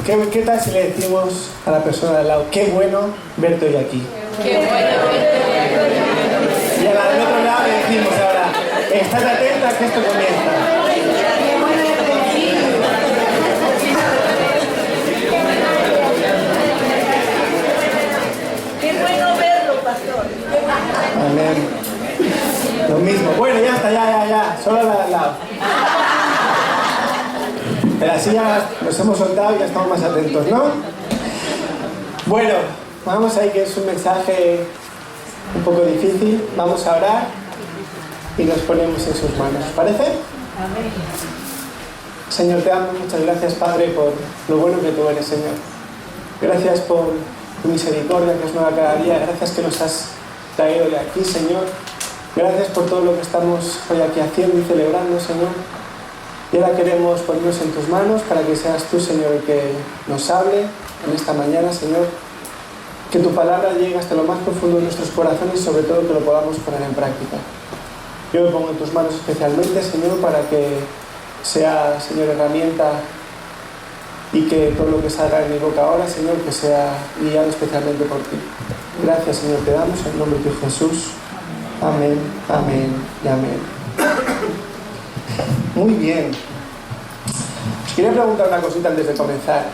¿Qué tal si le decimos a la persona de al lado, qué bueno verte hoy aquí? Qué bueno verte hoy aquí. Y a la del otro lado le decimos ahora, estad atenta que esto comienza. Qué bueno verlo, pastor. Amén. Lo mismo. Bueno, ya está, ya. Solo la de al lado. Pero así ya nos hemos soltado y ya estamos más atentos, ¿no? Bueno, vamos ahí, que es un mensaje un poco difícil. Vamos a orar y nos ponemos en sus manos. ¿Os parece? Amén. Señor, te damos muchas gracias, Padre, por lo bueno que tú eres, Señor. Gracias por tu misericordia que es nueva cada día. Gracias que nos has traído de aquí, Señor. Gracias por todo lo que estamos hoy aquí haciendo y celebrando, Señor. Y ahora queremos ponernos en tus manos para que seas tú, Señor, el que nos hable en esta mañana, Señor. Que tu palabra llegue hasta lo más profundo de nuestros corazones y sobre todo que lo podamos poner en práctica. Yo me pongo en tus manos especialmente, Señor, para que sea, Señor, herramienta y que todo lo que salga de mi boca ahora, Señor, que sea guiado especialmente por ti. Gracias, Señor, te damos en nombre de Jesús. Amén, amén y amén. Muy bien. Os quería preguntar una cosita antes de comenzar.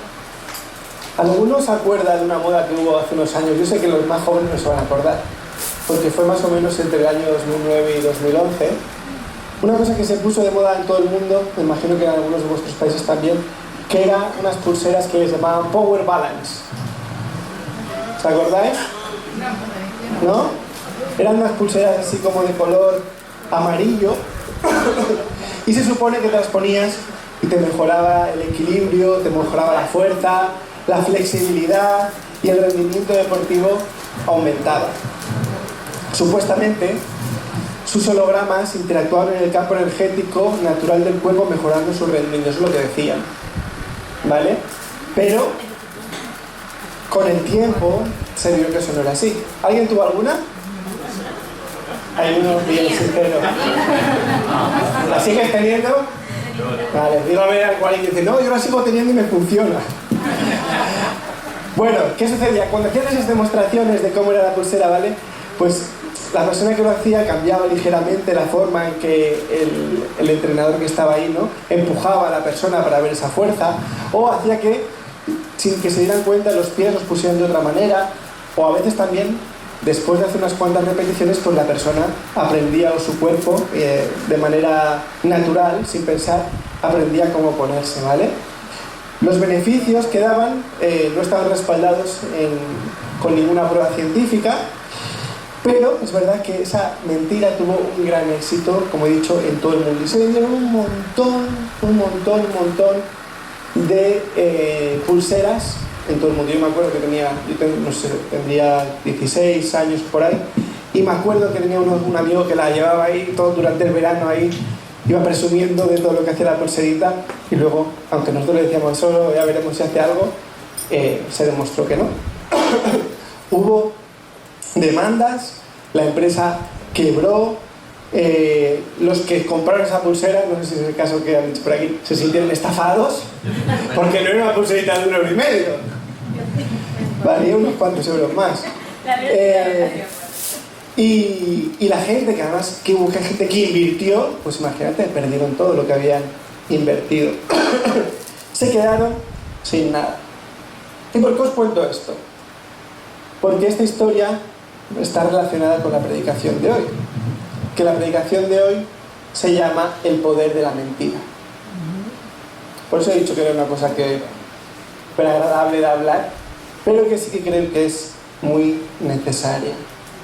¿Alguno se acuerda de una moda que hubo hace unos años? Yo sé que los más jóvenes no se van a acordar, porque fue más o menos entre el año 2009 y 2011. Una cosa que se puso de moda en todo el mundo, me imagino que en algunos de vuestros países también, que eran unas pulseras que les llamaban Power Balance. ¿Os acordáis? ¿No? Eran unas pulseras así como de color amarillo y se supone que te las ponías y te mejoraba el equilibrio, te mejoraba la fuerza, la flexibilidad y el rendimiento deportivo aumentaba. Supuestamente, sus hologramas interactuaban en el campo energético natural del cuerpo mejorando su rendimiento, eso es lo que decían, ¿vale? Pero con el tiempo se vio que eso no era así. ¿Alguien tuvo alguna? Hay uno bien sincero. ¿La sigues teniendo? Vale, digo a ver al cual y dice, no, yo la sigo teniendo y me funciona. Bueno, ¿qué sucedía? Cuando hacían esas demostraciones de cómo era la pulsera, ¿vale? Pues la persona que lo hacía cambiaba ligeramente la forma en que el entrenador que estaba ahí, ¿no?, empujaba a la persona para ver esa fuerza, o hacía que, sin que se dieran cuenta, los pies los pusieran de otra manera, o a veces también, después de hacer unas cuantas repeticiones, pues la persona aprendía, o su cuerpo, de manera natural, sin pensar, aprendía cómo ponerse, ¿vale? Los beneficios que daban no estaban respaldados con ninguna prueba científica, pero es verdad que esa mentira tuvo un gran éxito, como he dicho, en todo el mundo. Y se vendieron un montón de pulseras en todo el mundo. Yo me acuerdo que tendría 16 años por ahí, y me acuerdo que tenía un amigo que la llevaba ahí todo durante el verano, ahí iba presumiendo de todo lo que hacía la pulserita, y luego, aunque nosotros le decíamos solo, ya veremos si hace algo, se demostró que no. Hubo demandas, la empresa quebró, los que compraron esa pulsera, no sé si es el caso que han dicho por aquí, se sintieron estafados, porque no era una pulserita de €1,50, valía unos cuantos euros más. Y la gente, que además que hubo gente que invirtió, pues imagínate, perdieron todo lo que habían invertido. Se quedaron sin nada. ¿Y por qué os cuento esto? Porque esta historia está relacionada con la predicación de hoy. Que la predicación de hoy se llama el poder de la mentira. Por eso he dicho que era una cosa que era agradable de hablar, pero que sí que creo que es muy necesaria,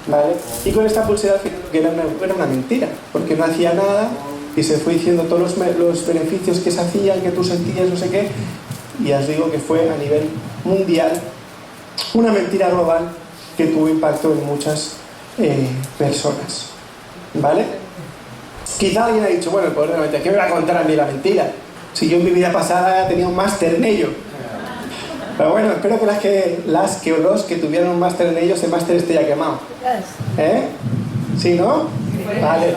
¿vale? Y con esta pulsera que era una mentira, porque no hacía nada y se fue diciendo todos los beneficios que se hacían, que tú sentías, no sé qué, y os digo que fue a nivel mundial una mentira global que tuvo impacto en muchas personas, ¿vale? Quizá alguien ha dicho, bueno, el poder de la mentira, ¿qué me va a contar a mí la mentira? Si yo en mi vida pasada tenía un máster en ello. Pero bueno, espero que los que tuvieron un máster en ello, ese máster esté ya quemado. ¿Sí, no? Vale.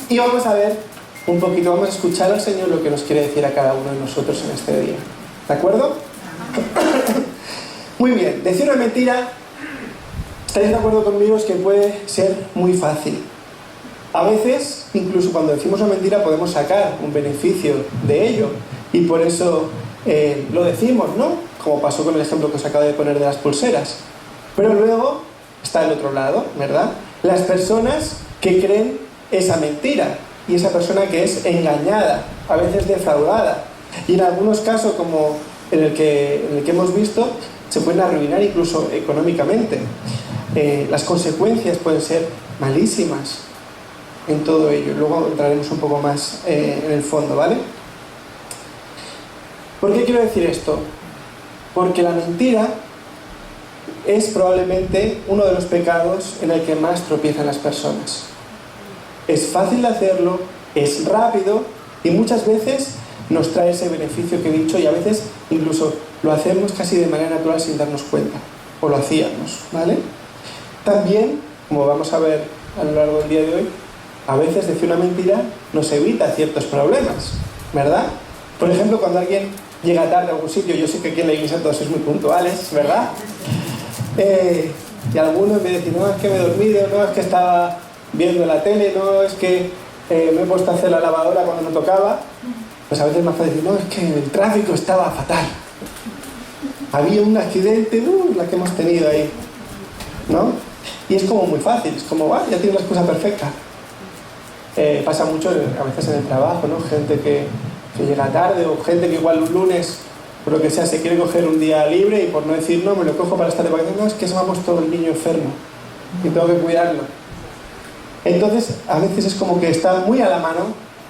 Y vamos a ver un poquito, vamos a escuchar al Señor lo que nos quiere decir a cada uno de nosotros en este día. ¿De acuerdo? Muy bien, decir una mentira, ¿estáis de acuerdo conmigo? Es que puede ser muy fácil. A veces, incluso cuando decimos una mentira, podemos sacar un beneficio de ello. Y por eso lo decimos, ¿no? Como pasó con el ejemplo que os acabo de poner de las pulseras. Pero luego está el otro lado, ¿verdad? Las personas que creen esa mentira y esa persona que es engañada, a veces defraudada. Y en algunos casos, como en el que hemos visto, se pueden arruinar incluso económicamente. Las consecuencias pueden ser malísimas en todo ello. Luego entraremos un poco más en el fondo, ¿vale? ¿Por qué quiero decir esto? Porque la mentira es probablemente uno de los pecados en el que más tropiezan las personas. Es fácil de hacerlo, es rápido y muchas veces nos trae ese beneficio que he dicho y a veces incluso lo hacemos casi de manera natural sin darnos cuenta, o lo hacíamos, ¿vale? También, como vamos a ver a lo largo del día de hoy, a veces decir una mentira nos evita ciertos problemas, ¿verdad? Por ejemplo, cuando alguien llega tarde a algún sitio, yo sé que aquí en la iglesia todos sois muy puntuales, ¿verdad? Y algunos me dicen, no, es que me he dormido, no, es que estaba viendo la tele, no, es que me he puesto a hacer la lavadora cuando no tocaba. Pues a veces es más fácil decir, no, es que el tráfico estaba fatal. Había un accidente, la que hemos tenido ahí, ¿no? Y es como muy fácil, es como, ya tienes la excusa perfecta. Pasa mucho a veces en el trabajo, ¿no? Gente que llega tarde o gente que igual un lunes, por lo que sea, se quiere coger un día libre y por no decir no, me lo cojo para estar de vacaciones, no, es que se me ha puesto el niño enfermo y tengo que cuidarlo. Entonces, a veces es como que está muy a la mano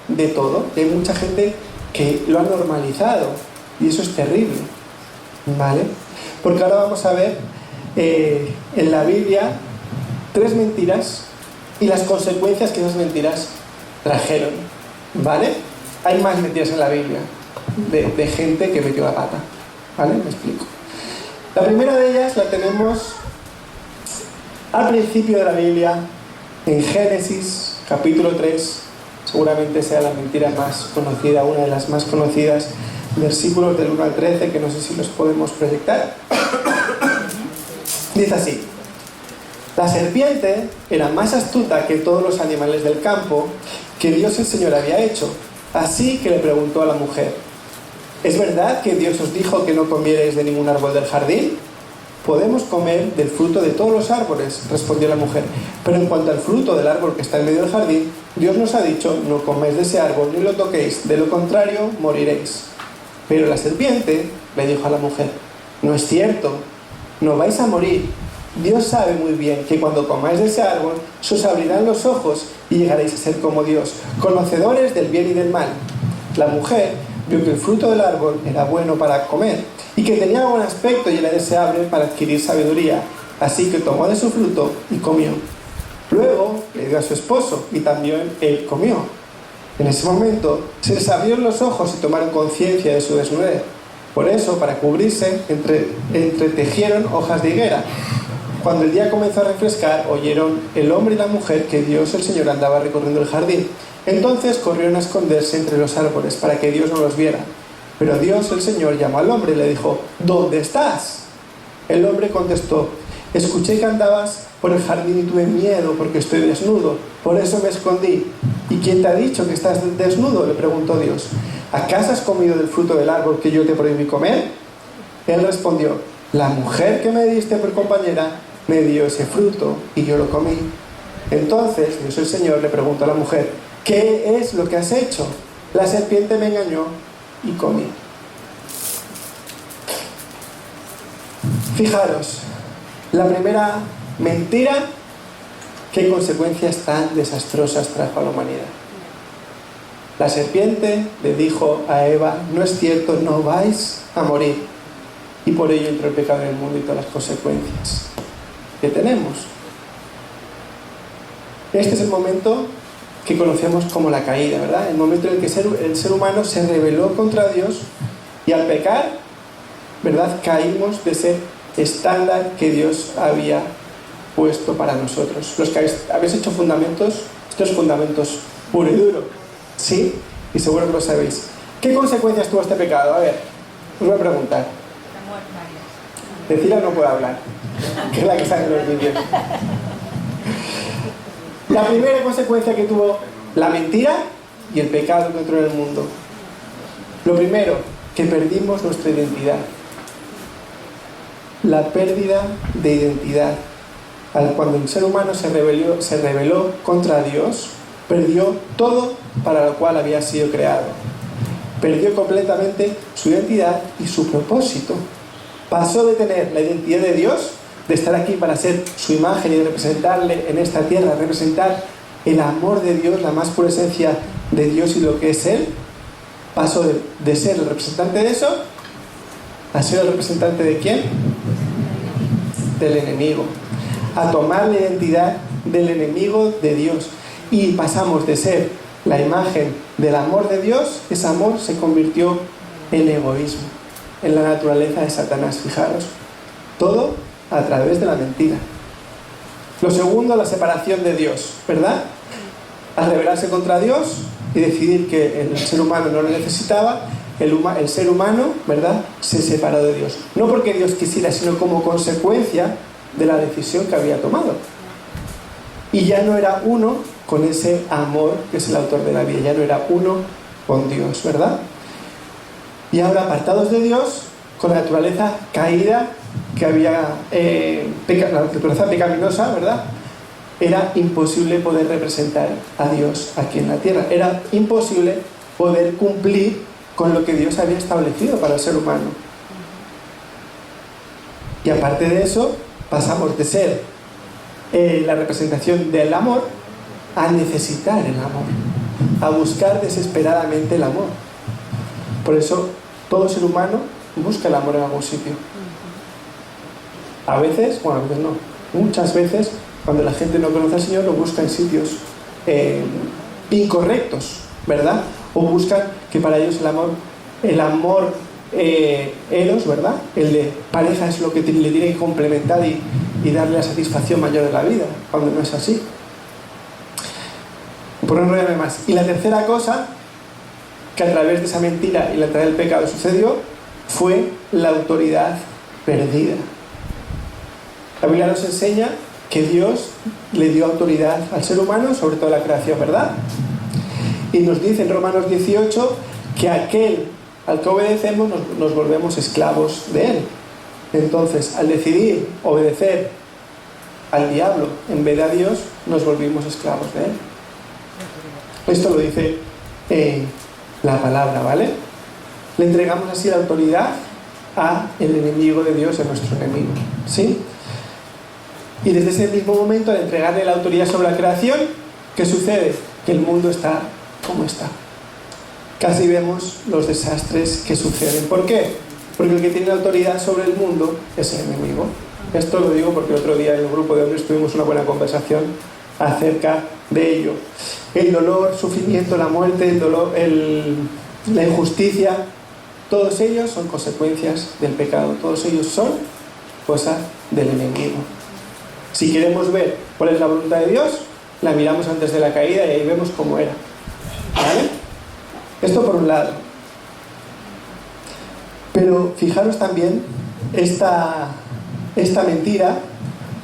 de todo. Hay mucha gente que lo ha normalizado y eso es terrible, ¿vale? Porque ahora vamos a ver en la Biblia 3 mentiras y las consecuencias que esas mentiras trajeron, ¿vale? Hay más mentiras en la Biblia de gente que metió la pata, ¿vale? Me explico. La primera de ellas la tenemos al principio de la Biblia, en Génesis, capítulo 3, seguramente sea la mentira más conocida, una de las más conocidas, versículos del 1 al 13, que no sé si los podemos proyectar. Dice así: la serpiente era más astuta que todos los animales del campo que Dios el Señor había hecho, así que le preguntó a la mujer: ¿es verdad que Dios os dijo que no comierais de ningún árbol del jardín? Podemos comer del fruto de todos los árboles, respondió la mujer, pero en cuanto al fruto del árbol que está en medio del jardín, Dios nos ha dicho, no coméis de ese árbol ni lo toquéis, de lo contrario moriréis. Pero la serpiente le dijo a la mujer: no es cierto, no vais a morir. Dios sabe muy bien que cuando comáis de ese árbol, se os abrirán los ojos y llegaréis a ser como Dios, conocedores del bien y del mal. La mujer vio que el fruto del árbol era bueno para comer y que tenía buen aspecto y era deseable para adquirir sabiduría, así que tomó de su fruto y comió. Luego le dio a su esposo y también él comió. En ese momento se les abrieron los ojos y tomaron conciencia de su desnudez. Por eso, para cubrirse, entretejieron hojas de higuera. Cuando el día comenzó a refrescar, oyeron el hombre y la mujer que Dios el Señor andaba recorriendo el jardín. Entonces corrieron a esconderse entre los árboles para que Dios no los viera. Pero Dios el Señor llamó al hombre y le dijo: ¿dónde estás? El hombre contestó: escuché que andabas por el jardín y tuve miedo porque estoy desnudo, por eso me escondí. ¿Y quién te ha dicho que estás desnudo?, le preguntó Dios. ¿Acaso has comido del fruto del árbol que yo te prohibí comer? Él respondió: la mujer que me diste por compañera me dio ese fruto y yo lo comí. Entonces Dios el Señor le preguntó a la mujer: ¿qué es lo que has hecho? La serpiente me engañó y comí. Fijaros, la primera mentira, qué consecuencias tan desastrosas trajo a la humanidad. La serpiente le dijo a Eva: no es cierto, no vais a morir. Y por ello entró el pecado en el mundo y todas las consecuencias que tenemos. Este es el momento que conocemos como la caída, ¿verdad? El momento en el que el ser humano se rebeló contra Dios y al pecar, ¿verdad?, caímos de ese estándar que Dios había puesto para nosotros. Los que habéis hecho fundamentos, estos fundamentos puro y duro, ¿Sí? Y seguro que lo sabéis. ¿Qué consecuencias tuvo este pecado? A ver, os voy a preguntar. Decirla no puede hablar, que es la que sale en los vídeos. La primera consecuencia que tuvo la mentira y el pecado que entró en el mundo. Lo primero, que perdimos nuestra identidad. La pérdida de identidad. Cuando el ser humano se rebeló contra Dios, perdió todo para lo cual había sido creado. Perdió completamente su identidad y su propósito. Pasó de tener la identidad de Dios, de estar aquí para ser su imagen y de representarle en esta tierra, representar el amor de Dios, la más pura esencia de Dios y lo que es Él. Pasó de ser el representante de eso a ser el representante de ¿quién? Del enemigo. A tomar la identidad del enemigo de Dios. Y pasamos de ser la imagen del amor de Dios, ese amor se convirtió en egoísmo, en la naturaleza de Satanás, fijaros. Todo a través de la mentira. Lo segundo, la separación de Dios, ¿verdad? Al rebelarse contra Dios y decidir que el ser humano no lo necesitaba, el ser humano, ¿verdad?, se separó de Dios. No porque Dios quisiera, sino como consecuencia de la decisión que había tomado. Y ya no era uno con ese amor que es el autor de la vida, ya no era uno con Dios, ¿verdad? Y ahora, apartados de Dios, con la naturaleza caída que había, la naturaleza pecaminosa, ¿verdad?, era imposible poder representar a Dios aquí en la tierra. Era imposible poder cumplir con lo que Dios había establecido para el ser humano. Y aparte de eso, pasamos de ser la representación del amor a necesitar el amor, a buscar desesperadamente el amor. Por eso todo ser humano busca el amor en algún sitio. A veces, bueno, a veces no, muchas veces cuando la gente no conoce al Señor lo busca en sitios incorrectos, ¿verdad? O buscan que para ellos el amor eros, ¿verdad?, el de pareja es lo que le tiene que complementar y darle la satisfacción mayor de la vida, cuando no es así. Por no enrollarme más. Y la tercera cosa que a través de esa mentira y la entrada del pecado sucedió fue la autoridad perdida. La Biblia nos enseña que Dios le dio autoridad al ser humano sobre toda la creación, ¿verdad? Y nos dice en Romanos 18 que aquel al que obedecemos nos volvemos esclavos de él. Entonces, al decidir obedecer al diablo en vez de a Dios, nos volvimos esclavos de él. Esto lo dice la palabra, ¿vale? Le entregamos así la autoridad al enemigo de Dios, a nuestro enemigo, ¿sí? Y desde ese mismo momento, al entregarle la autoridad sobre la creación, ¿qué sucede? Que el mundo está como está. Casi vemos los desastres que suceden. ¿Por qué? Porque el que tiene la autoridad sobre el mundo es el enemigo. Esto lo digo porque el otro día en el grupo de hombres tuvimos una buena conversación acerca de ello. El dolor, el sufrimiento, la muerte, el dolor, la injusticia, todos ellos son consecuencias del pecado. Todos ellos son cosas del enemigo. Si queremos ver cuál es la voluntad de Dios, la miramos antes de la caída y ahí vemos cómo era. ¿Vale? Esto por un lado. Pero fijaros también esta mentira,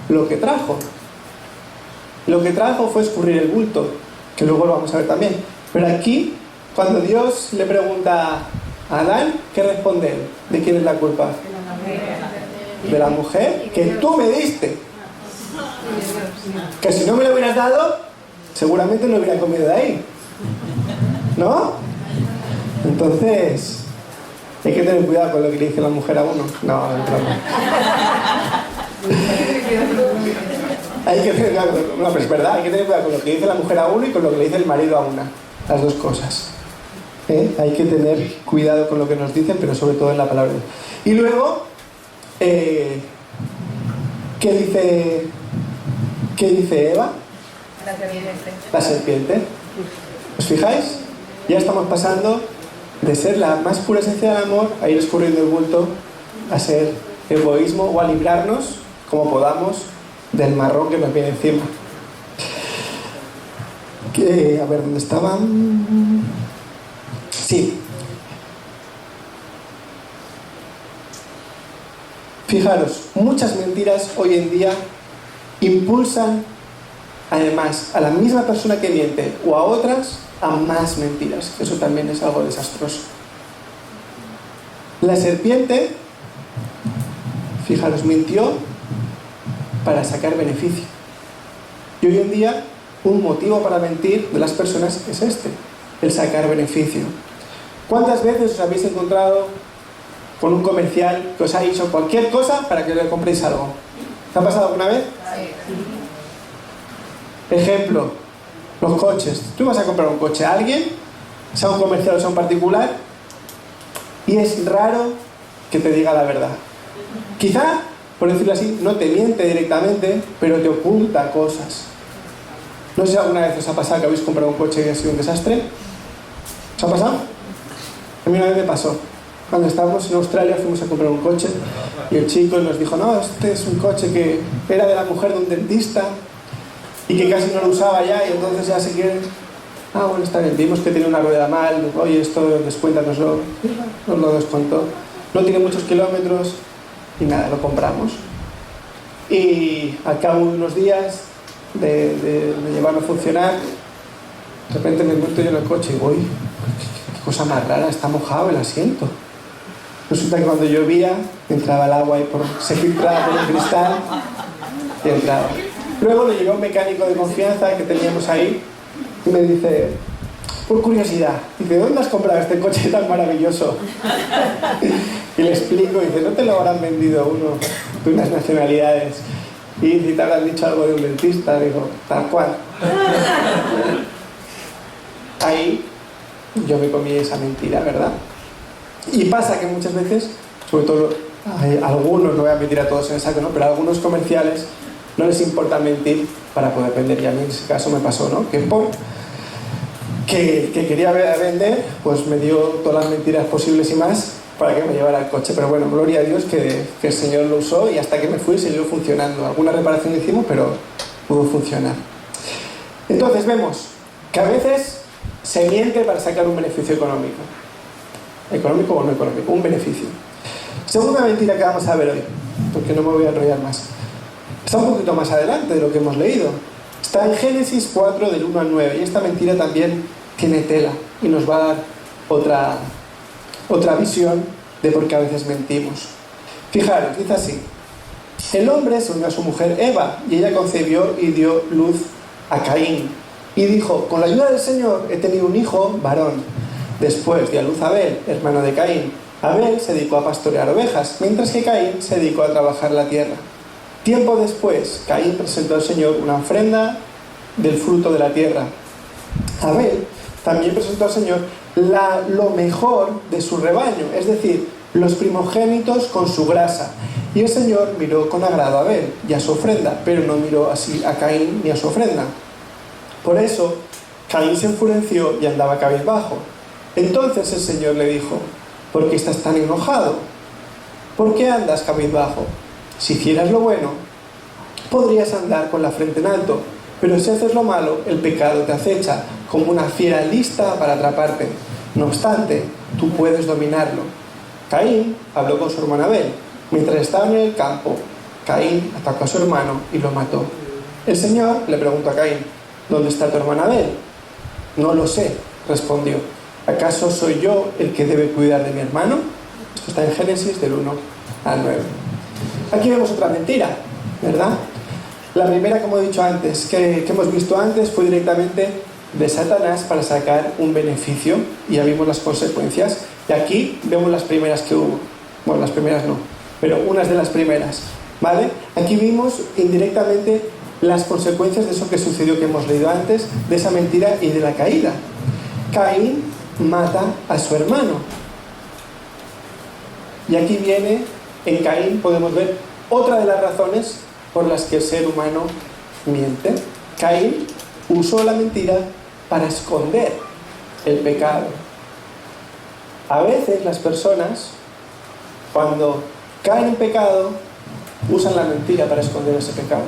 lo que trajo. Lo que trajo fue escurrir el bulto, que luego lo vamos a ver también. Pero aquí, cuando Dios le pregunta a Adán, ¿qué responde él? ¿De quién es la culpa? De la mujer que tú me diste. Que si no me lo hubieras dado, seguramente no hubiera comido de ahí, ¿no? Entonces, hay que tener cuidado con lo que le dice la mujer a uno. No, es broma. Hay que tener cuidado con, no, pero es verdad, hay que tener cuidado con lo que dice la mujer a uno y con lo que le dice el marido a una. Las dos cosas. Hay que tener cuidado con lo que nos dicen, pero sobre todo en la palabra de Dios. Y luego, ¿qué dice Eva? La serpiente. La serpiente. ¿Os fijáis? Ya estamos pasando de ser la más pura esencia del amor a ir escurriendo el bulto a ser egoísmo o a librarnos como podamos del marrón que nos viene encima. A ver, ¿dónde estaba? Sí. Fijaros, muchas mentiras hoy en día impulsan además a la misma persona que miente o a otras a más mentiras. Eso también es algo desastroso. La serpiente, fijaros, mintió para sacar beneficio. Y hoy en día un motivo para mentir de las personas es este, el sacar beneficio. ¿Cuántas veces os habéis encontrado con un comercial que os ha dicho cualquier cosa para que le compréis algo? ¿Te ha pasado alguna vez? Ejemplo, los coches. Tú vas a comprar un coche a alguien, sea un comercial o sea un particular, y es raro que te diga la verdad. Quizá, por decirlo así, no te miente directamente, pero te oculta cosas. No sé si alguna vez os ha pasado que habéis comprado un coche y ha sido un desastre. ¿Os ha pasado? A mí una vez me pasó. Cuando estábamos en Australia fuimos a comprar un coche y el chico nos dijo, no, este es un coche que era de la mujer de un dentista y que casi no lo usaba ya, y entonces ya se quiere... Ah, bueno, está bien, vimos que tiene una rueda mal, oye, esto descuéntanoslo, nos lo descontó. No tiene muchos kilómetros y nada, lo compramos. Y al cabo de unos días de llevarlo a funcionar, de repente me encuentro yo en el coche y voy, qué cosa más rara, está mojado el asiento. Resulta que cuando llovía entraba el agua y se filtraba por el cristal y entraba. Luego le llegó un mecánico de confianza que teníamos ahí y me dice, por curiosidad, dice, ¿dónde has comprado este coche tan maravilloso? Y le explico, y dice, ¿no te lo habrán vendido uno de unas nacionalidades? Y si te habrán dicho algo de un dentista, digo, tal cual. Ahí yo me comí esa mentira, ¿verdad? Y pasa que muchas veces, sobre todo hay algunos, no voy a meter a todos en el saco, ¿no? Pero a algunos comerciales no les importa mentir para poder vender, y a mí en ese caso me pasó, ¿no? Que quería vender, pues me dio todas las mentiras posibles y más para que me llevara el coche. Pero bueno, gloria a Dios que el Señor lo usó, y hasta que me fui siguió funcionando. Alguna reparación hicimos, pero pudo funcionar. Entonces vemos que a veces se miente para sacar un beneficio económico. ¿Económico o no económico? Un beneficio. Segunda mentira que vamos a ver hoy, porque no me voy a enrollar más. Está un poquito más adelante de lo que hemos leído. Está en Génesis 4, del 1 al 9. Y esta mentira también tiene tela y nos va a dar otra visión de por qué a veces mentimos. Fijaros, dice así. El hombre se unió a su mujer Eva, y ella concebió y dio luz a Caín. Y dijo, con la ayuda del Señor he tenido un hijo varón. Después dio a luz a Abel, hermano de Caín. Abel se dedicó a pastorear ovejas, mientras que Caín se dedicó a trabajar la tierra. Tiempo después, Caín presentó al Señor una ofrenda del fruto de la tierra. Abel también presentó al Señor lo mejor de su rebaño, es decir, los primogénitos con su grasa. Y el Señor miró con agrado a Abel y a su ofrenda, pero no miró así a Caín ni a su ofrenda. Por eso, Caín se enfureció y andaba cabizbajo. Entonces el Señor le dijo, ¿por qué estás tan enojado? ¿Por qué andas cabizbajo? Si hicieras lo bueno, podrías andar con la frente en alto, pero si haces lo malo, el pecado te acecha, como una fiera lista para atraparte. No obstante, tú puedes dominarlo. Caín habló con su hermano Abel. Mientras estaban en el campo, Caín atacó a su hermano y lo mató. El Señor le preguntó a Caín, ¿dónde está tu hermano Abel? No lo sé, respondió. ¿Acaso soy yo el que debe cuidar de mi hermano? Esto está en Génesis del 1 al 9. Aquí vemos otra mentira, ¿verdad? La primera, como he dicho antes, que hemos visto antes, fue directamente de Satanás para sacar un beneficio, y ya vimos las consecuencias. Y aquí vemos las primeras que hubo. Bueno, las primeras no, pero unas de las primeras, ¿vale? Aquí vimos indirectamente las consecuencias de eso que sucedió, que hemos leído antes, de esa mentira y de la caída. Caín mata a su hermano. Y aquí viene, en Caín podemos ver otra de las razones por las que el ser humano miente. Caín usó la mentira para esconder el pecado. A veces las personas, cuando caen en pecado, usan la mentira para esconder ese pecado.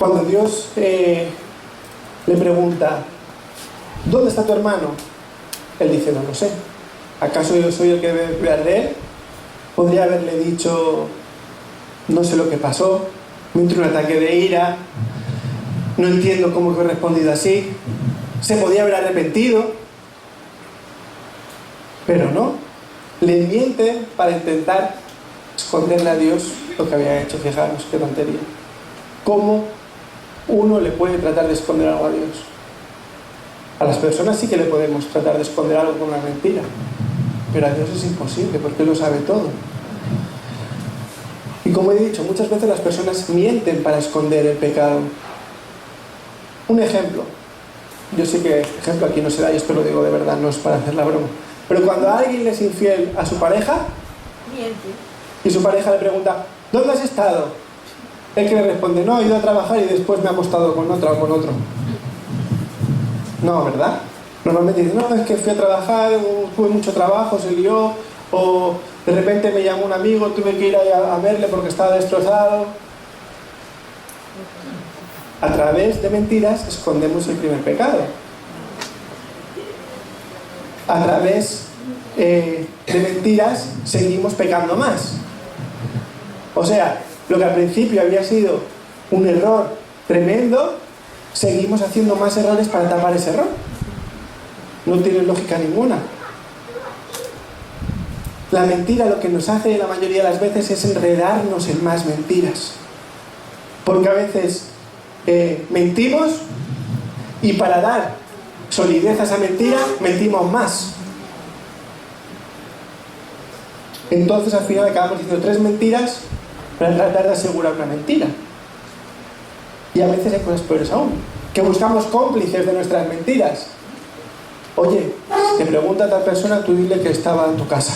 Cuando Dios le pregunta, ¿dónde está tu hermano? Él dice, no lo sé. ¿Acaso yo soy el que debe cuidar de él? Podría haberle dicho, no sé lo que pasó, me entró un ataque de ira, no entiendo cómo he respondido así, se podía haber arrepentido, pero no, le miente para intentar esconderle a Dios lo que había hecho. Fijaros qué tontería. ¿Cómo uno le puede tratar de esconder algo a Dios? A las personas sí que le podemos tratar de esconder algo con una mentira, pero a Dios es imposible porque Él lo sabe todo. Y como he dicho, muchas veces las personas mienten para esconder el pecado. Un ejemplo, yo sé que ejemplo aquí no se da, y esto lo digo de verdad, no es para hacer la broma, pero cuando alguien le es infiel a su pareja, Miente. y su pareja le pregunta, ¿dónde has estado? Él que le responde, no, he ido a trabajar y después me he acostado con otra o con otro. No, ¿verdad? Normalmente dice, no, es que fui a trabajar, tuve mucho trabajo, se lió, o de repente me llamó un amigo, tuve que ir a verle porque estaba destrozado. A través de mentiras escondemos el primer pecado. A través de mentiras seguimos pecando más. O sea, lo que al principio había sido un error tremendo, seguimos haciendo más errores para tapar ese error. No tiene lógica ninguna. La mentira lo que nos hace la mayoría de las veces es enredarnos en más mentiras. Porque a veces mentimos y para dar solidez a esa mentira, mentimos más. Entonces al final acabamos diciendo 3 mentiras para tratar de asegurar una mentira. Y a veces hay cosas peores aún, que buscamos cómplices de nuestras mentiras. Oye, te pregunta a tal persona, tú dile que estaba en tu casa.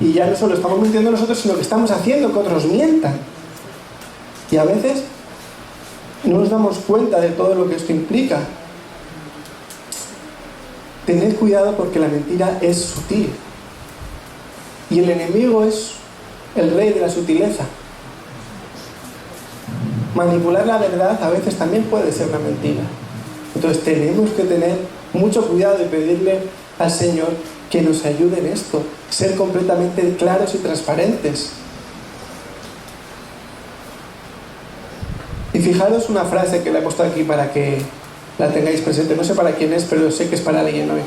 Y ya no solo estamos mintiendo nosotros, sino que estamos haciendo que otros mientan. Y a veces no nos damos cuenta de todo lo que esto implica. Tened cuidado porque la mentira es sutil. Y el enemigo es el rey de la sutileza. Manipular la verdad a veces también puede ser una mentira. Entonces tenemos que tener mucho cuidado y pedirle al Señor que nos ayude en esto, ser completamente claros y transparentes. Y fijaros una frase que le he puesto aquí para que la tengáis presente. No sé para quién es, pero sé que es para alguien hoy.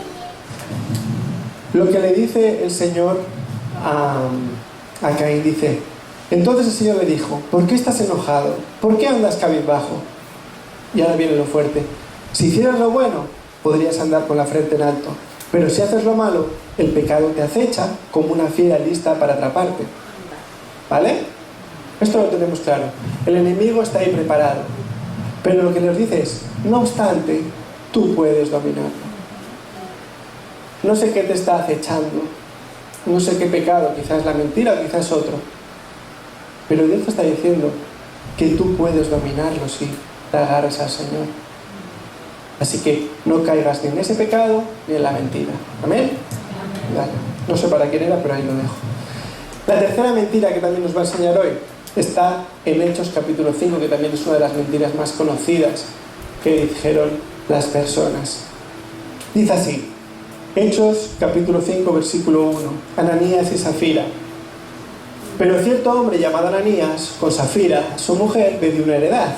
Lo que le dice el Señor a Caín, dice: entonces el Señor le dijo, ¿por qué estás enojado? ¿Por qué andas cabizbajo? Y ahora viene lo fuerte. Si hicieras lo bueno, podrías andar con la frente en alto. Pero si haces lo malo, el pecado te acecha como una fiera lista para atraparte. ¿Vale? Esto lo tenemos claro. El enemigo está ahí preparado. Pero lo que nos dice es, no obstante, tú puedes dominarlo. No sé qué te está acechando. No sé qué pecado, quizás la mentira, quizás otro. Pero Dios te está diciendo que tú puedes dominarlo si te agarras al Señor. Así que no caigas ni en ese pecado ni en la mentira. ¿Amén? Vale. No sé para quién era, pero ahí lo dejo. La tercera mentira que también nos va a enseñar hoy está en Hechos capítulo 5, que también es una de las mentiras más conocidas que dijeron las personas. Dice así, Hechos capítulo 5, versículo 1, Ananías y Safira. Pero cierto hombre llamado Ananías, con Safira, su mujer, le dio una heredad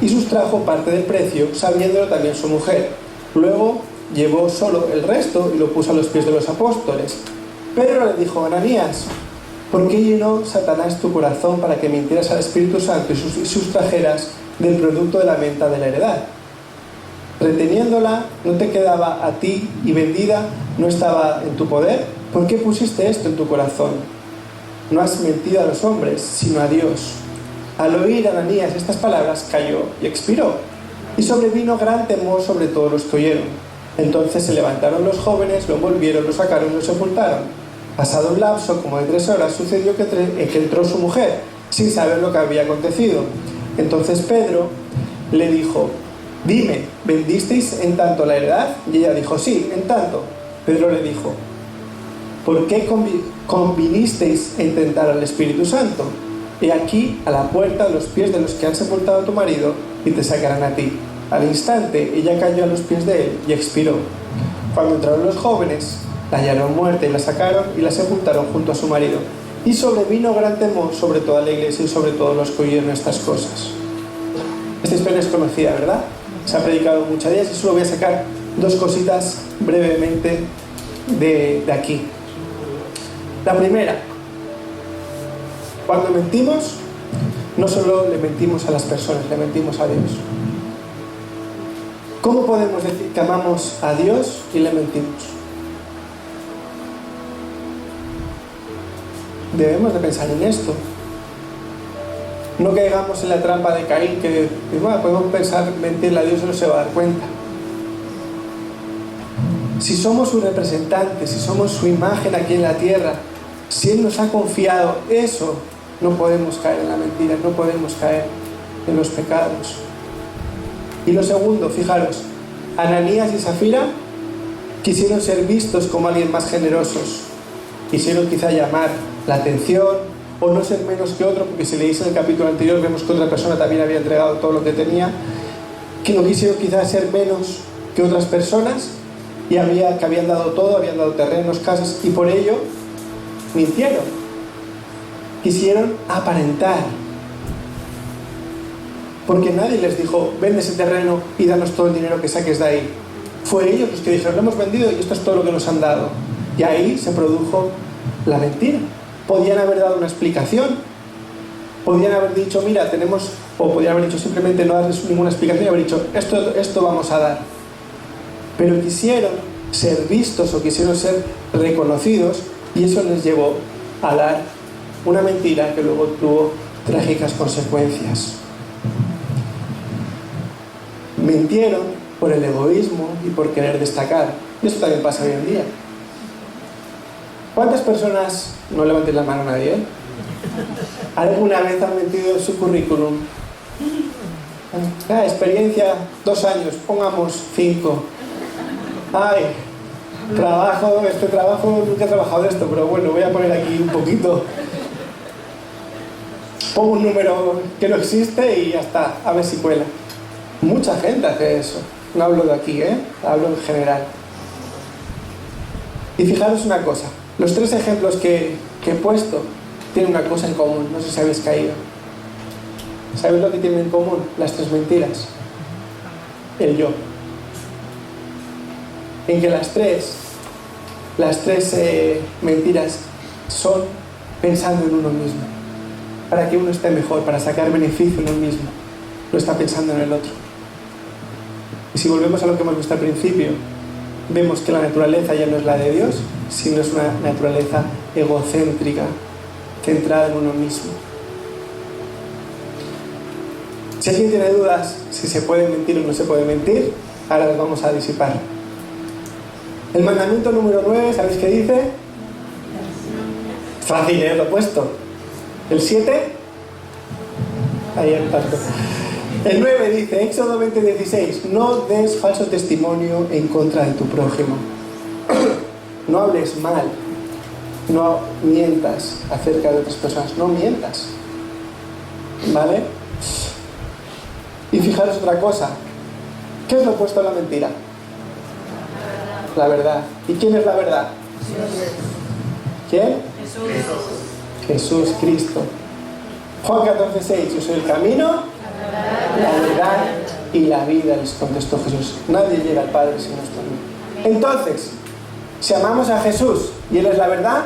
y sustrajo parte del precio, sabiéndolo también su mujer. Luego llevó solo el resto y lo puso a los pies de los apóstoles. Pedro le dijo: Ananías, ¿por qué llenó Satanás tu corazón para que mintieras al Espíritu Santo y sustrajeras del producto de la venta de la heredad? Reteniéndola, ¿no te quedaba a ti y vendida no estaba en tu poder? ¿Por qué pusiste esto en tu corazón? No has mentido a los hombres, sino a Dios. Al oír Ananías estas palabras, cayó y expiró. Y sobrevino gran temor sobre todos los que oyeron. Entonces se levantaron los jóvenes, lo envolvieron, lo sacaron y lo sepultaron. Pasado un lapso como de 3 horas, sucedió que entró su mujer, sin saber lo que había acontecido. Entonces Pedro le dijo: dime, ¿vendisteis en tanto la heredad? Y ella dijo: sí, en tanto. Pedro le dijo: ¿por qué convinisteis en tentar al Espíritu Santo? He aquí a la puerta a los pies de los que han sepultado a tu marido y te sacarán a ti. Al instante ella cayó a los pies de él y expiró. Cuando entraron los jóvenes, la hallaron muerta y la sacaron y la sepultaron junto a su marido. Y sobrevino gran temor sobre toda la iglesia y sobre todos los que oyeron estas cosas. Esta historia es conocida, ¿verdad? Se ha predicado muchas días y solo voy a sacar dos cositas brevemente de aquí. La primera, cuando mentimos, no solo le mentimos a las personas, le mentimos a Dios. ¿Cómo podemos decir que amamos a Dios y le mentimos? Debemos de pensar en esto. No caigamos en la trampa de Caín, que bueno, podemos pensar mentirle a Dios y no se va a dar cuenta. Si somos su representante, si somos su imagen aquí en la tierra, si Él nos ha confiado eso, no podemos caer en la mentira, no podemos caer en los pecados. Y lo segundo, fijaros, Ananías y Zafira quisieron ser vistos como alguien más generosos. Quisieron quizá llamar la atención o no ser menos que otro, porque si leéis en el capítulo anterior vemos que otra persona también había entregado todo lo que tenía, que no quisieron quizás ser menos que otras personas y que habían dado todo, habían dado terrenos, casas, y por ello mintieron. Quisieron aparentar, porque nadie les dijo vende ese terreno y danos todo el dinero que saques de ahí. Fue ellos los que dijeron lo hemos vendido y esto es todo lo que nos han dado, y ahí se produjo la mentira. Podían haber dado una explicación, podían haber dicho mira tenemos, o podían haber dicho simplemente no darles ninguna explicación y haber dicho esto vamos a dar, pero quisieron ser vistos o quisieron ser reconocidos y eso les llevó a dar una mentira que luego tuvo trágicas consecuencias. Mintieron por el egoísmo y por querer destacar, y esto también pasa hoy en día. ¿Cuántas personas, no levantéis la mano a nadie, alguna vez han mentido en su currículum? Experiencia 2 años, pongamos 5. Ay, este trabajo, nunca he trabajado de esto, pero bueno, voy a poner aquí un poquito. Pongo un número que no existe y ya está, a ver si cuela. Mucha gente hace eso. No hablo de aquí, hablo en general. Y fijaros una cosa, los 3 ejemplos que he puesto tienen una cosa en común, no sé si habéis caído. ¿Sabéis lo que tienen en común las 3 mentiras? El yo. En que las tres mentiras son pensando en uno mismo, para que uno esté mejor, para sacar beneficio en uno mismo, no está pensando en el otro. Y si volvemos a lo que hemos visto al principio, vemos que la naturaleza ya no es la de Dios, sino es una naturaleza egocéntrica, centrada en uno mismo. Si alguien tiene dudas si se puede mentir o no se puede mentir, ahora las vamos a disipar. El mandamiento número 9, ¿sabéis qué dice? Fácil, lo he puesto. El 7, ahí el tanto. El 9 dice, Éxodo 20:16, no des falso testimonio en contra de tu prójimo. No hables mal, no mientas acerca de otras personas, no mientas. ¿Vale? Y fijaros otra cosa, ¿qué es lo opuesto a la mentira? La verdad. ¿Y quién es la verdad? ¿Quién? Jesús Cristo. Juan 14:6, yo soy el camino, la verdad y la vida, les contestó Jesús. Nadie llega al Padre si no es por mí. Entonces, si amamos a Jesús y Él es la verdad,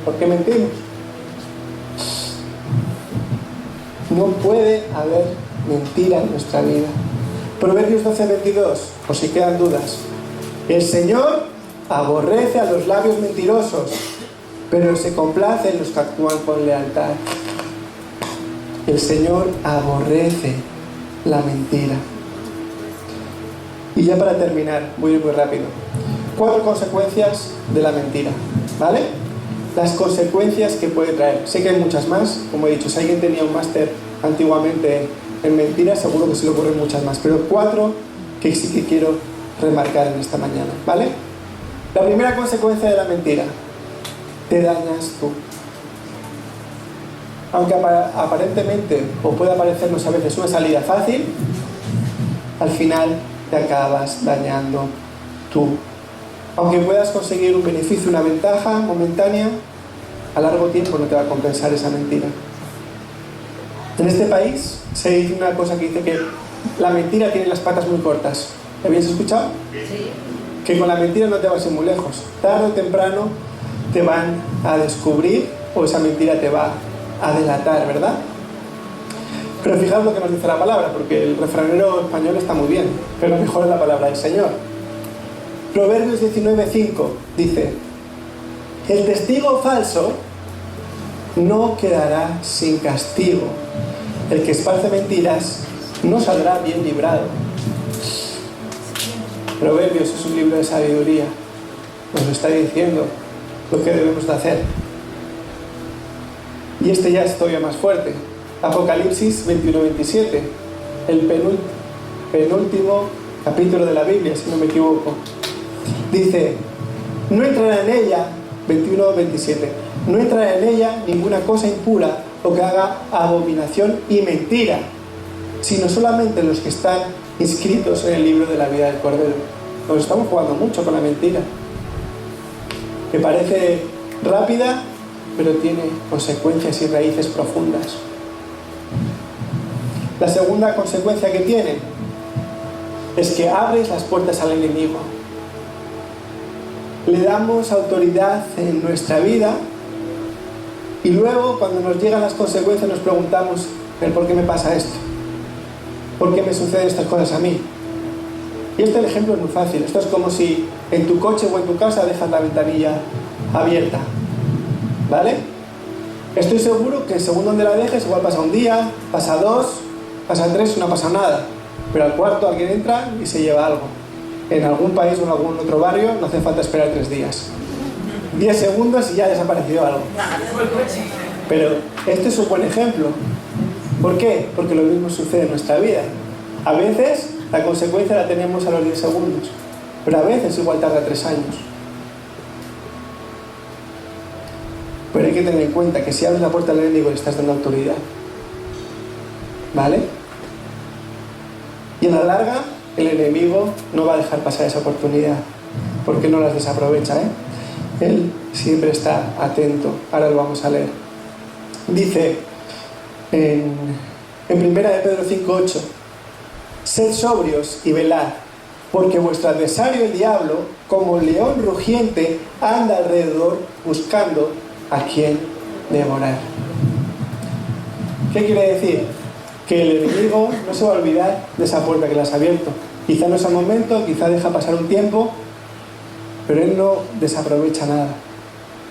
¿por qué mentimos? No puede haber mentira en nuestra vida. Proverbios 12:22, por si quedan dudas. El Señor aborrece a los labios mentirosos, pero se complace en los que actúan con lealtad. El Señor aborrece la mentira. Y ya para terminar, voy a ir muy rápido. 4 consecuencias de la mentira, ¿vale? Las consecuencias que puede traer. Sé que hay muchas más, como he dicho, si alguien tenía un máster antiguamente en mentiras, seguro que se le ocurren muchas más, pero 4 que sí que quiero remarcar en esta mañana, ¿vale? La primera consecuencia de la mentira: te dañas tú. aunque aparentemente o pueda parecernos a veces una salida fácil, al final te acabas dañando tú. Aunque puedas conseguir un beneficio, una ventaja momentánea, a largo tiempo no te va a compensar esa mentira. En este país se dice una cosa que dice que la mentira tiene las patas muy cortas. ¿Lo habéis escuchado? Sí. Que con la mentira no te vas a ir muy lejos. Tarde o temprano te van a descubrir o esa mentira te va a delatar, ¿verdad? Pero fijaos lo que nos dice la palabra, porque el refranero español está muy bien, pero mejor es la palabra del Señor. Proverbios 19:5 dice: el testigo falso no quedará sin castigo. El que esparce mentiras no saldrá bien librado. Proverbios es un libro de sabiduría. Nos está diciendo lo que debemos de hacer. Y este ya es todavía más fuerte. Apocalipsis 21:27, el penúltimo capítulo de la Biblia, si no me equivoco. Dice: no entrará en ella, 21:27, no entrará en ella ninguna cosa impura o que haga abominación y mentira, sino solamente los que están inscritos en el libro de la vida del Cordero. Nos estamos jugando mucho con la mentira, que parece rápida, pero tiene consecuencias y raíces profundas. La segunda consecuencia que tiene es que abres las puertas al enemigo. Le damos autoridad en nuestra vida y luego, cuando nos llegan las consecuencias, nos preguntamos: ¿pero por qué me pasa esto? ¿Por qué me suceden estas cosas a mí? Y el ejemplo es muy fácil. Esto es como si en tu coche o en tu casa dejas la ventanilla abierta, ¿vale? Estoy seguro que según donde la dejes, igual pasa un día, pasa 2, pasa 3 y no pasa nada. Pero al cuarto alguien entra y se lleva algo. En algún país o en algún otro barrio no hace falta esperar 3 días. 10 segundos y ya ha desaparecido algo. Pero este es un buen ejemplo. ¿Por qué? Porque lo mismo sucede en nuestra vida. A veces la consecuencia la tenemos a los 10 segundos, pero a veces igual tarda 3 años. Pero hay que tener en cuenta que si abres la puerta al enemigo le estás dando autoridad, ¿vale? Y a la larga el enemigo no va a dejar pasar esa oportunidad, porque no las desaprovecha, ¿eh? Él siempre está atento. Ahora lo vamos a leer. Dice en 1 Pedro 5:8: sed sobrios y velad, porque vuestro adversario el diablo, como león rugiente, anda alrededor buscando a quien devorar. ¿Qué quiere decir? Que el enemigo no se va a olvidar de esa puerta que le has abierto. Quizá no es el momento, quizá deja pasar un tiempo, pero él no desaprovecha nada.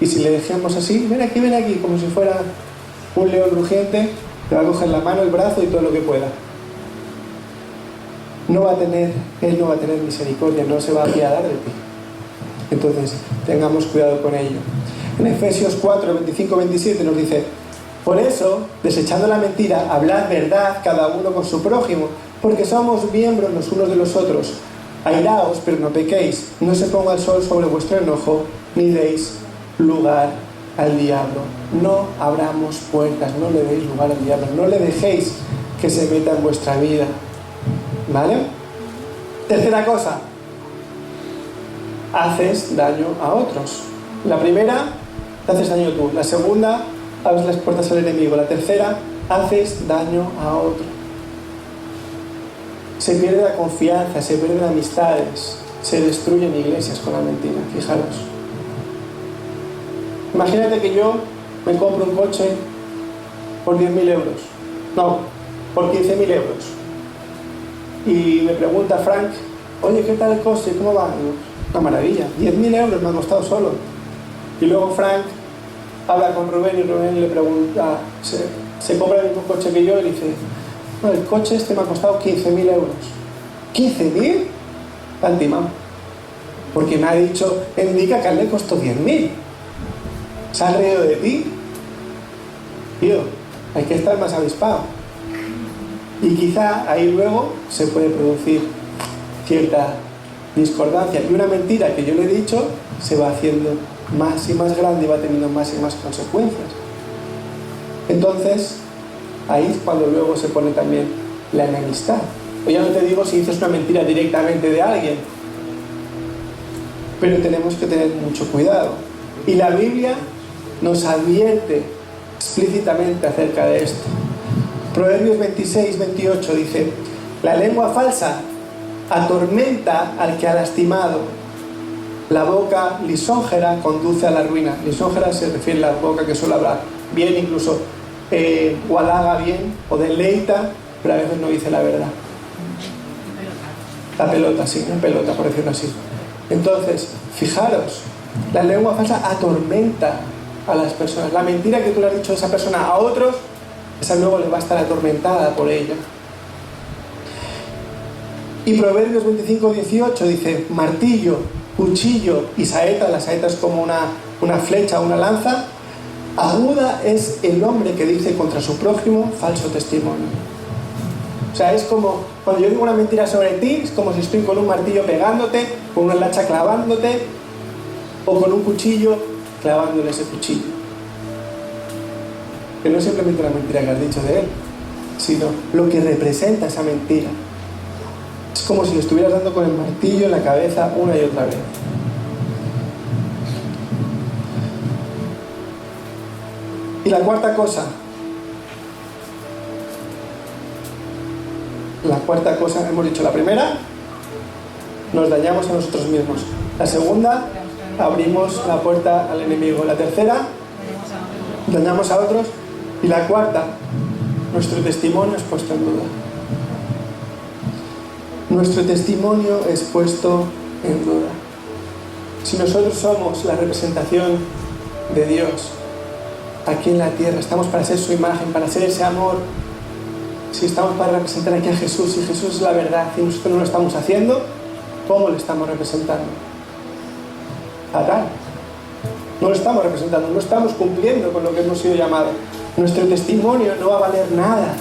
Y si le dejemos así, ven aquí, como si fuera un león rugiente, te va a coger la mano, el brazo y todo lo que pueda. Él no va a tener misericordia, no se va a apiadar de ti. Entonces, tengamos cuidado con ello. En Efesios 4, 25-27 nos dice: por eso, desechando la mentira, hablad verdad cada uno con su prójimo, porque somos miembros los unos de los otros. Airaos, pero no pequéis, no se ponga el sol sobre vuestro enojo, ni deis lugar al diablo. No abramos puertas, no le deis lugar al diablo, no le dejéis que se meta en vuestra vida, ¿vale? Tercera cosa: haces daño a otros. La primera, te haces daño tú. La segunda, abres las puertas al enemigo. La tercera, haces daño a otro. Se pierde la confianza, se pierden amistades, se destruyen iglesias con la mentira. Fijaros. Imagínate que yo me compro un coche por 10.000 euros. No, por 15.000 euros. Y me pregunta Frank: oye, ¿qué tal el coche? ¿Cómo va? Digo: una maravilla. 10.000 euros me ha costado solo. Y luego Frank habla con Rubén y Rubén le pregunta, se compra el mismo coche que yo y dice: no, el coche este me ha costado 15.000 euros. ¿15.000? Está timado. Porque me ha dicho, indica que a él le costó 10.000. ¿Se ha reído de ti? Tío, hay que estar más avispado. Y quizá ahí luego se puede producir cierta discordancia. Y una mentira que yo le he dicho se va haciendo más y más grande y va teniendo más y más consecuencias. Entonces, ahí es cuando luego se pone también la enemistad. O ya no te digo si dices una mentira directamente de alguien, pero tenemos que tener mucho cuidado. Y la Biblia nos advierte explícitamente acerca de esto. Proverbios 26-28 dice: la lengua falsa atormenta al que ha lastimado. La boca lisonjera conduce a la ruina. Lisonjera se refiere a la boca que suele hablar bien, incluso o halaga bien, o deleita, pero a veces no dice la verdad. La pelota, sí, una pelota, por decirlo así. Entonces, fijaros, la lengua falsa atormenta a las personas. La mentira que tú le has dicho a esa persona a otros, esa luego le va a estar atormentada por ella. Y Proverbios 25-18 dice: martillo, cuchillo y saeta. La saeta es como una flecha, una lanza. Aguda es el hombre que dice contra su prójimo falso testimonio. O sea, es como cuando yo digo una mentira sobre ti, es como si estoy con un martillo pegándote, con una hacha clavándote, o con un cuchillo clavándole ese cuchillo. Que no es simplemente la mentira que has dicho de él, sino lo que representa esa mentira. Es como si le estuvieras dando con el martillo en la cabeza una y otra vez. Y la cuarta cosa, hemos dicho la primera, nos dañamos a nosotros mismos. La segunda, abrimos la puerta al enemigo. La tercera, dañamos a otros. Y la cuarta, nuestro testimonio es puesto en duda. Nuestro testimonio es puesto en duda. Si nosotros somos la representación de Dios aquí en la tierra, estamos para ser su imagen, para ser ese amor. Si estamos para representar aquí a Jesús, y Jesús es la verdad y nosotros no lo estamos haciendo, ¿cómo le estamos representando? Fatal. No lo estamos representando, no estamos cumpliendo con lo que hemos sido llamados. Nuestro testimonio no va a valer nada.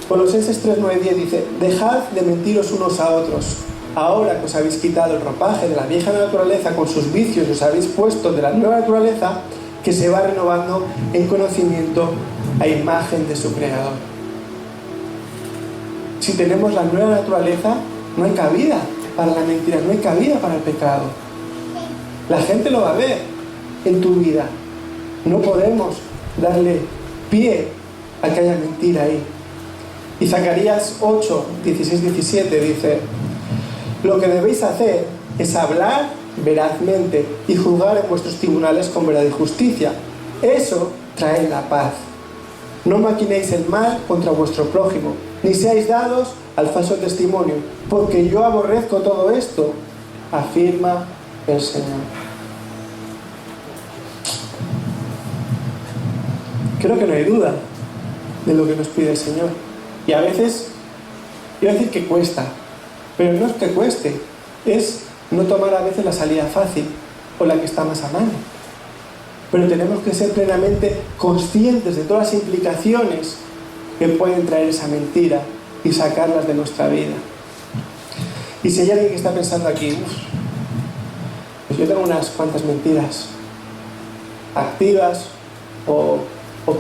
Colosenses 3:9-10 dice: dejad de mentiros unos a otros. Ahora que os habéis quitado el ropaje de la vieja naturaleza con sus vicios y os habéis puesto de la nueva naturaleza, que se va renovando en conocimiento a imagen de su Creador. Si tenemos la nueva naturaleza, no hay cabida para la mentira, no hay cabida para el pecado. La gente lo va a ver en tu vida. No podemos darle pie a que haya mentira ahí. Y Zacarías 8:16-17 dice: lo que debéis hacer es hablar verazmente y juzgar en vuestros tribunales con verdad y justicia. Eso trae la paz. No maquinéis el mal contra vuestro prójimo, ni seáis dados al falso testimonio, porque yo aborrezco todo esto, afirma el Señor. Creo que no hay duda de lo que nos pide el Señor. Y a veces, iba a decir que cuesta, pero no es que cueste, es no tomar a veces la salida fácil o la que está más a mano. Pero tenemos que ser plenamente conscientes de todas las implicaciones que pueden traer esa mentira y sacarlas de nuestra vida. Y si hay alguien que está pensando aquí, pues yo tengo unas cuantas mentiras activas o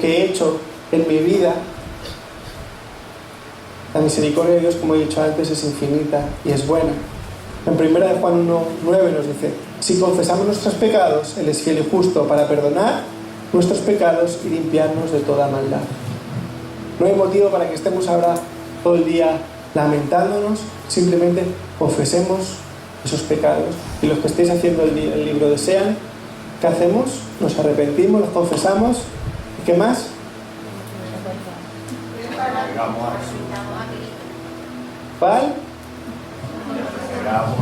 que he hecho en mi vida, la misericordia de Dios, como he dicho antes, es infinita y es buena. En 1 Juan 1:9 nos dice: si confesamos nuestros pecados, Él es fiel y justo para perdonar nuestros pecados y limpiarnos de toda maldad. No hay motivo para que estemos ahora todo el día lamentándonos, simplemente confesemos esos pecados. Y los que estéis haciendo el libro de Sean, ¿qué hacemos? Nos arrepentimos, los confesamos. ¿Y qué más? ¿Cuál?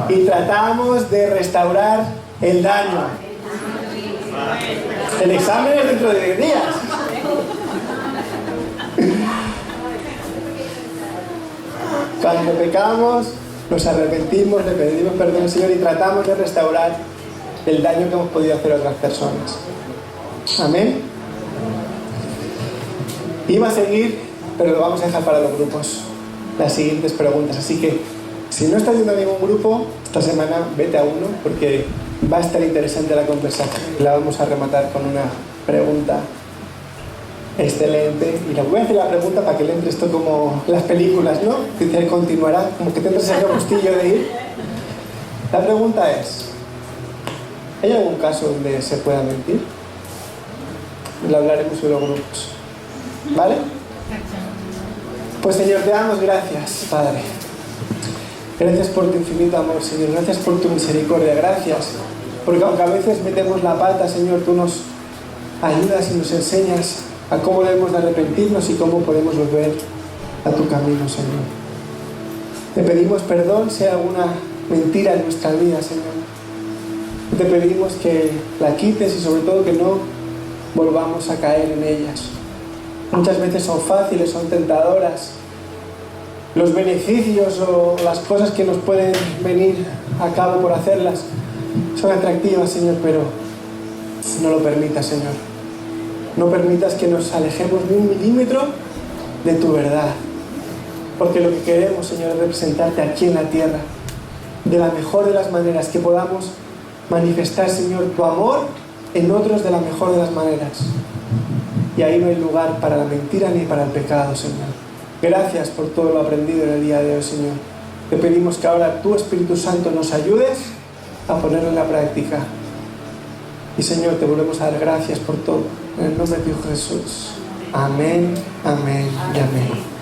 Y tratamos de restaurar el daño. El examen es dentro de 10 días. Cuando pecamos, nos arrepentimos, le pedimos perdón al Señor y tratamos de restaurar el daño que hemos podido hacer a otras personas. Amén. Iba a seguir, pero lo vamos a dejar para los grupos, las siguientes preguntas. Así que, si no estás yendo a ningún grupo, esta semana vete a uno, porque Va a estar interesante la conversación. La vamos a rematar con una pregunta excelente. Y le voy a hacer la pregunta para que le entre esto como las películas, ¿no? Que continuará, como que tendrás ese gustillo de ir. La pregunta es: ¿hay algún caso donde se pueda mentir? Lo hablaremos en los grupos. ¿Vale? Pues Señor, te damos gracias, Padre. Gracias por tu infinito amor, Señor. Gracias por tu misericordia. Gracias porque aunque a veces metemos la pata, Señor, tú nos ayudas y nos enseñas a cómo debemos de arrepentirnos y cómo podemos volver a tu camino, Señor. Te pedimos perdón si hay alguna mentira en nuestra vida, Señor. Te pedimos que la quites y sobre todo que no volvamos a caer en ellas. Muchas veces son fáciles, son tentadoras. Los beneficios o las cosas que nos pueden venir a cabo por hacerlas son atractivas, Señor, pero no lo permitas, Señor. No permitas que nos alejemos ni un milímetro de tu verdad. Porque lo que queremos, Señor, es representarte aquí en la tierra de la mejor de las maneras, que podamos manifestar, Señor, tu amor en otros de la mejor de las maneras. Y ahí no hay lugar para la mentira ni para el pecado, Señor. Gracias por todo lo aprendido en el día de hoy, Señor. Te pedimos que ahora tu Espíritu Santo nos ayudes a ponerlo en la práctica. Y Señor, te volvemos a dar gracias por todo. En el nombre de Dios Jesús. Amén, amén y amén.